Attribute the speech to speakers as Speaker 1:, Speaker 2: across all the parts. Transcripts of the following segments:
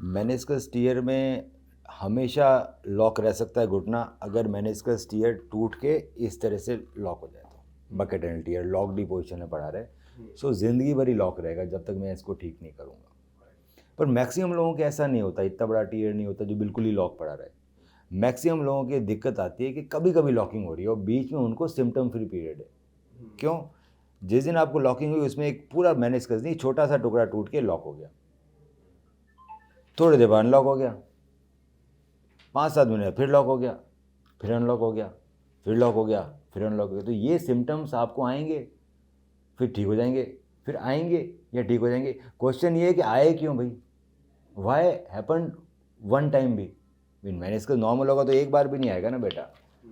Speaker 1: Meniscus tier में हमेशा lock रह सकता है घुटना अगर मेनिस्कस टीयर टूट के इस तरह से लॉक हो जाए तो bucket and tier lock D position में पड़ा रहे। सो ज़िंदगी भर ही लॉक रहेगा जब तक मैं इसको ठीक नहीं करूँगा। पर मैक्सिमम लोगों के ऐसा नहीं होता, इतना बड़ा टीयर नहीं होता जो बिल्कुल ही लॉक पड़ा रहे। मैक्सिमम लोगों की दिक्कत आती है कि कभी कभी लॉकिंग हो रही है और बीच में उनको सिम्टम फ्री पीरियड है। क्यों? जिस दिन आपको लॉकिंग हुई उसमें एक पूरा मेनिस्कस नहीं, छोटा सा टुकड़ा टूट के लॉक हो गया, थोड़ी देर बाद अनलॉक हो गया, 5-7 मिनट फिर लॉक हो गया, फिर अनलॉक हो गया, फिर लॉक हो गया, फिर अनलॉक हो गया। तो ये सिम्टम्स आपको आएंगे, फिर ठीक हो जाएंगे, फिर आएंगे या ठीक हो जाएंगे। क्वेश्चन ये है कि आए क्यों भाई? वाई हैपन वन टाइम भी? मेनिस्कस नॉर्मल होगा तो एक बार भी नहीं आएगा ना बेटा।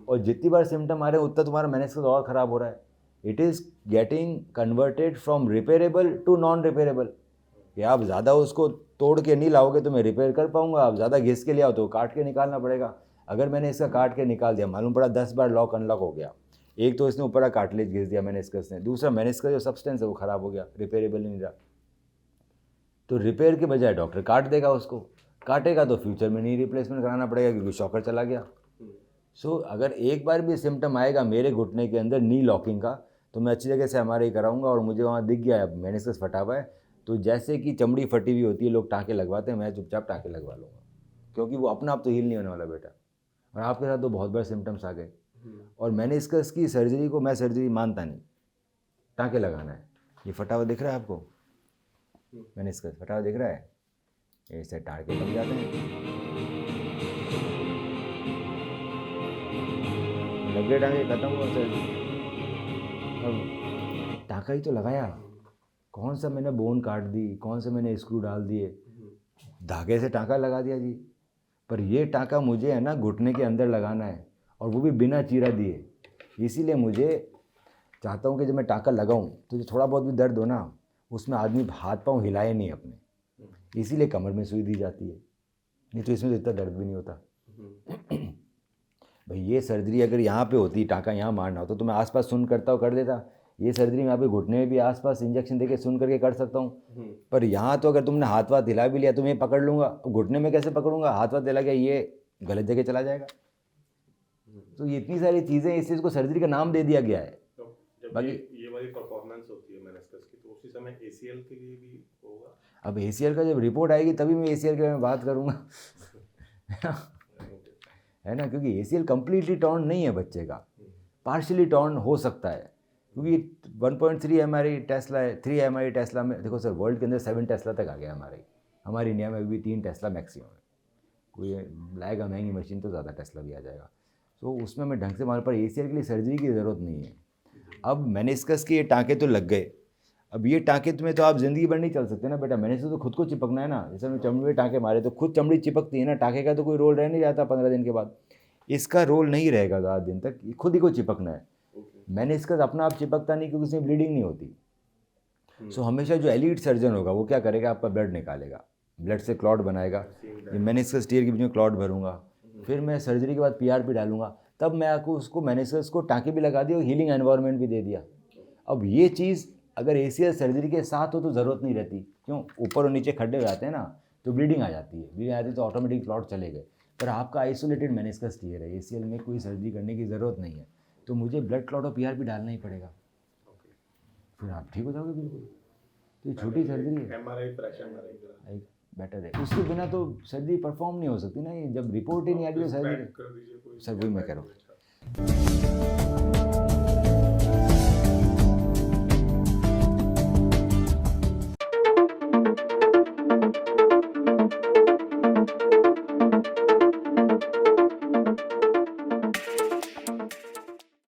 Speaker 1: और जितनी बार सिम्टम आ रहे हैं उतना तुम्हारा मेनिस्कस और ख़राब हो रहा है। It is getting converted from repairable to non repairable. कि आप ज़्यादा उसको तोड़ के नहीं लाओगे तो मैं रिपेयर कर पाऊंगा, आप ज़्यादा घिस के ले आओ तो काट के निकालना पड़ेगा। अगर मैंने इसका काट के निकाल दिया, मालूम पड़ा 10 बार लॉक अनलॉक हो गया, एक तो इसने ऊपर का कार्टिलेज घिस दिया मेनिस्कस ने, दूसरा मेनिस्कस जो सब्सटेंस है वो ख़राब हो गया, रिपेयरेबल नहीं रहा। तो रिपेयर के बजाय डॉक्टर काट देगा उसको, काटेगा तो फ्यूचर में नहीं रिप्लेसमेंट कराना पड़ेगा क्योंकि शॉकर चला गया। सो अगर एक बार भी सिम्टम आएगा मेरे घुटने के अंदर नी लॉकिंग का तो मैं अच्छी जगह से एमआरआई कराऊंगा और मुझे वहाँ दिख गया मेनिस्कस फटा हुआ है तो जैसे कि चमड़ी फटी हुई होती है, लोग टाँके लगवाते हैं, मैं चुपचाप टाँके लगवा लूँगा क्योंकि वो अपना आप तो हील नहीं होने वाला बेटा। और आपके साथ तो बहुत बड़े सिम्टम्स आ गए। और मेनिस्कस की सर्जरी को मैं सर्जरी मानता नहीं, टाँके लगाना है। ये फटा हुआ दिख रहा है आपको? मेनिस्कस फटा हुआ दिख रहा है, ऐसे टाँके लग जाते हैं। लगे टाँके खत्म हुआ सर्जरी। अब टाँका ही तो लगाया, कौन सा मैंने बोन काट दी, कौन से मैंने स्क्रू डाल दिए, धागे से टाँका लगा दिया जी। पर ये टाँका मुझे है ना घुटने के अंदर लगाना है और वो भी बिना चीरा दिए। इसीलिए मुझे चाहता हूँ कि जब मैं टाँका लगाऊँ तो जो थोड़ा बहुत भी दर्द हो ना उसमें आदमी हाथ पाँव हिलाए नहीं अपने, इसीलिए कमर में सुई दी जाती है, नहीं तो इसमें तो इतना दर्द भी नहीं होता। भाई ये सर्जरी अगर यहाँ पे होती, टाँका यहाँ मारना होता तो मैं आसपास सुन करता हूँ कर देता। ये सर्जरी मैं अभी घुटने में भी आसपास इंजेक्शन देके सुन करके कर सकता हूँ। पर यहाँ तो अगर तुमने हाथ वाथ हिला भी लिया तो मैं पकड़ लूँगा, घुटने में कैसे पकड़ूंगा? हाथ वाथ हिला गया ये गलत जगह चला जाएगा। तो ये इतनी सारी चीज़ें, इस चीज़ को सर्जरी का नाम दे दिया गया है।
Speaker 2: तो जब
Speaker 1: बाकी
Speaker 2: ये वाली परफॉर्मेंस होती है मेनिस्कस की तो उसी समय एसीएल के लिए भी होगा?
Speaker 1: अब एसीएल का जब रिपोर्ट आएगी तभी मैं एसीएल के बारे में बात करूँगा। है ना, क्योंकि एसीएल कम्प्लीटली टॉर्न नहीं है बच्चे का, पार्शियली टॉर्न हो सकता है क्योंकि 1.3 एमआरआई टेस्ला है, 3 एमआरआई टेस्ला में। देखो सर वर्ल्ड के अंदर 7 टेस्ला तक आ गया एमआरआई, हमारे इंडिया में भी 3 टेस्ला मैक्सिमम है। कोई लाएगा महंगी मशीन तो ज़्यादा टेस्ला भी आ जाएगा। तो उसमें मैं ढंग से मालूम, पर एसीएल के लिए सर्जरी की ज़रूरत नहीं है। अब मेनिस्कस के ये टाँके तो लग गए, अब ये टाँके तुम्हें तो आप ज़िंदगी भर नहीं चल सकते ना बेटा, मेनिस्कस तो खुद को चिपकना है ना। जैसे मैं चमड़ी में टाँके मारे तो खुद चमड़ी चिपकती है ना, टाँके का तो कोई रोल रह नहीं जाता 15 दिन के बाद। इसका रोल नहीं रहेगा ज़्यादा दिन तक, खुद ही को चिपकना है। मेनिस्कस अपना आप चिपकता नहीं क्योंकि उसमें ब्लीडिंग नहीं होती। सो हमेशा जो एलीट सर्जन होगा वो क्या करेगा, आपका ब्लड निकालेगा, ब्लड से क्लॉट बनाएगा, ये मेनिस्कस टीयर के बीच में क्लॉट भरूंगा, फिर मैं सर्जरी के बाद पीआरपी डालूंगा, तब मैं आपको उसको मेनिस्कस को टाँके भी लगा दिया और हीलिंग एनवायरनमेंट भी दे दिया। अब ये चीज़ अगर एसीएल सर्जरी के साथ हो तो ज़रूरत नहीं रहती। क्यों? ऊपर और नीचे खड्डे हो जाते हैं ना तो ब्लीडिंग आ जाती है, ब्लीडिंग आती है तो ऑटोमेटिक क्लॉट चले गए। पर आपका आइसोलेटेड मेनिस्कस टीयर है, एसीएल में कोई सर्जरी करने की ज़रूरत नहीं है, तो मुझे ब्लड क्लॉट और पीआरपी डालना ही पड़ेगा, फिर आप ठीक हो जाओगे बिल्कुल। तो ये छोटी सर्जरी है,
Speaker 2: एमआरआई प्रेशर
Speaker 1: बेटर है, उसके बिना तो सर्जरी परफॉर्म नहीं हो सकती ना। ये जब रिपोर्ट ही नहीं आ रही है सर्जरी, सर वही मैं कह रहा हूँ।